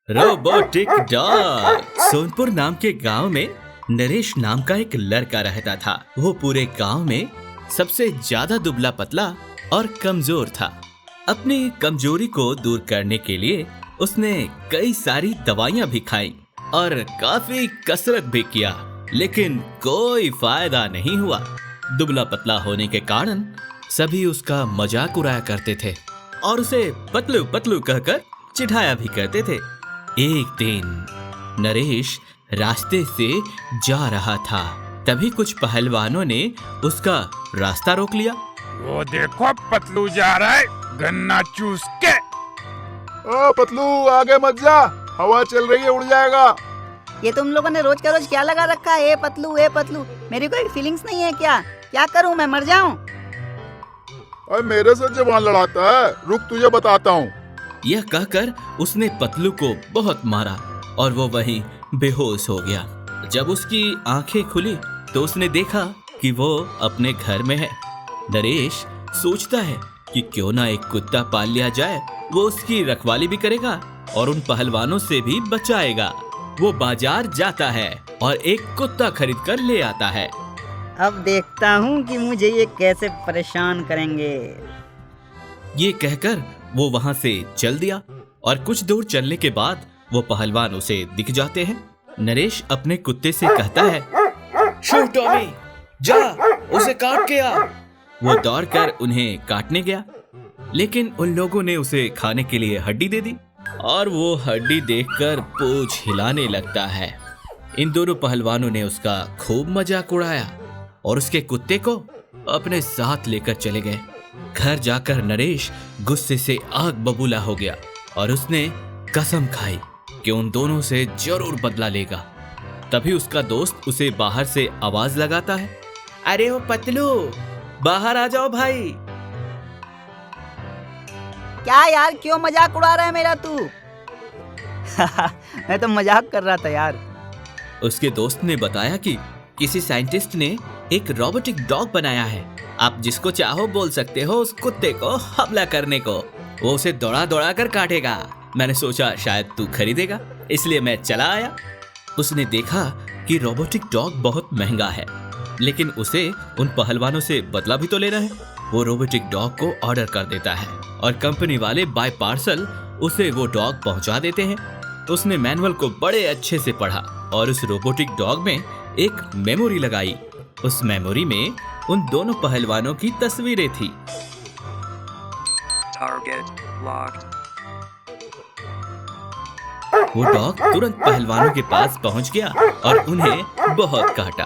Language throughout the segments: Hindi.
Robotic dog. सोनपुर नाम के गांव में नरेश नाम का एक लड़का रहता था। वो पूरे गांव में सबसे ज्यादा दुबला पतला और कमजोर था। अपनी कमजोरी को दूर करने के लिए उसने कई सारी दवाइयां भी खाई और काफी कसरत भी किया, लेकिन कोई फायदा नहीं हुआ। दुबला पतला होने के कारण सभी उसका मजाक उड़ाया करते थे और उसे पतलू पतलू कहकर चिढ़ाया भी करते थे। एक दिन नरेश रास्ते से जा रहा था, तभी कुछ पहलवानों ने उसका रास्ता रोक लिया। वो देखो पतलू जा रहा है गन्ना चूस के। ओ पतलू आगे मत जा, हवा चल रही है, उड़ जाएगा। ये तुम लोगों ने रोज का रोज क्या लगा रखा है? ए पतलू, मेरी कोई फीलिंग्स नहीं है क्या? क्या करूं मैं, मर जाऊं? और मेरे से जबान लड़ाता है, रुक तुझे बताता हूँ। यह कहकर उसने पतलू को बहुत मारा और वो वहीं बेहोश हो गया। जब उसकी आंखें खुली तो उसने देखा कि वो अपने घर में है। नरेश सोचता है कि क्यों ना एक कुत्ता पाल लिया जाए, वो उसकी रखवाली भी करेगा और उन पहलवानों से भी बचाएगा। वो बाजार जाता है और एक कुत्ता खरीद कर ले आता है। अब देखता हूँ कि मुझे ये कैसे परेशान करेंगे। ये कहकर वो वहां से चल दिया और कुछ दूर चलने के बाद वो पहलवान उसे दिख जाते हैं। नरेश अपने कुत्ते से कहता है, शू टॉमी, जा उसे काट के आ। वो दौड़कर उन्हें काटने गया, लेकिन उन लोगों ने उसे खाने के लिए हड्डी दे दी और वो हड्डी देखकर पूंछ हिलाने लगता है। इन दोनों पहलवानों ने उसका खूब मजाक उड़ाया और उसके कुत्ते को अपने साथ लेकर चले गए। घर जाकर नरेश गुस्से से आग बबूला हो गया और उसने कसम खाई कि उन दोनों से जरूर बदला लेगा। तभी उसका दोस्त उसे बाहर से आवाज लगाता है, अरे वो पतलू, बाहर आ जाओ भाई। क्या यार, क्यों मजाक उड़ा रहा है मेरा तू? मैं तो मजाक कर रहा था यार। उसके दोस्त ने बताया कि किसी साइंटिस्ट ने एक रोबोटिक डॉग बनाया है। आप जिसको चाहो बोल सकते हो उस कुत्ते को हमला करने को। वो उसे दौड़ा दौड़ा कर काटेगा। मैंने सोचा शायद तू खरीदेगा, इसलिए मैं चला आया। उसने देखा कि रोबोटिक डॉग बहुत महंगा है, लेकिन उसे उन पहलवानों से बदला भी तो लेना है। वो रोबोटिक डॉग को ऑर्डर कर देता है और कंपनी वाले बाय पार्सल उसे वो डॉग पहुंचा देते हैं। उसने मैनुअल को बड़े अच्छे से पढ़ा और उस रोबोटिक डॉग में एक मेमोरी लगाई। उस मेमोरी में उन दोनों पहलवानों की तस्वीरें थी। वो डॉग तुरंत पहलवानों के पास पहुंच गया और उन्हें बहुत काटा।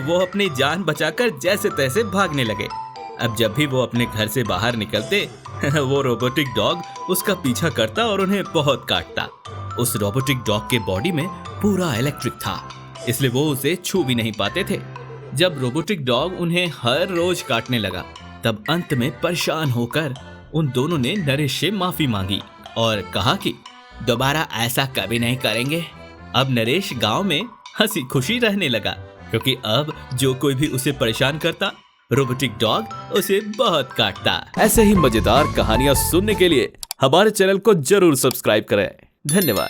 वो अपनी जान बचाकर जैसे तैसे भागने लगे। अब जब भी वो अपने घर से बाहर निकलते वो रोबोटिक डॉग उसका पीछा करता और उन्हें बहुत काटता। उस रोबोटिक डॉग के बॉडी में पूरा इलेक्ट्रिक था, इसलिए वो उसे छू भी नहीं पाते थे। जब रोबोटिक डॉग उन्हें हर रोज काटने लगा, तब अंत में परेशान होकर उन दोनों ने नरेश से माफी मांगी और कहा कि दोबारा ऐसा कभी नहीं करेंगे। अब नरेश गांव में हंसी खुशी रहने लगा, क्योंकि अब जो कोई भी उसे परेशान करता, रोबोटिक डॉग उसे बहुत काटता। ऐसे ही मजेदार कहानियां सुनने के लिए हमारे चैनल को जरूर सब्सक्राइब करें। धन्यवाद।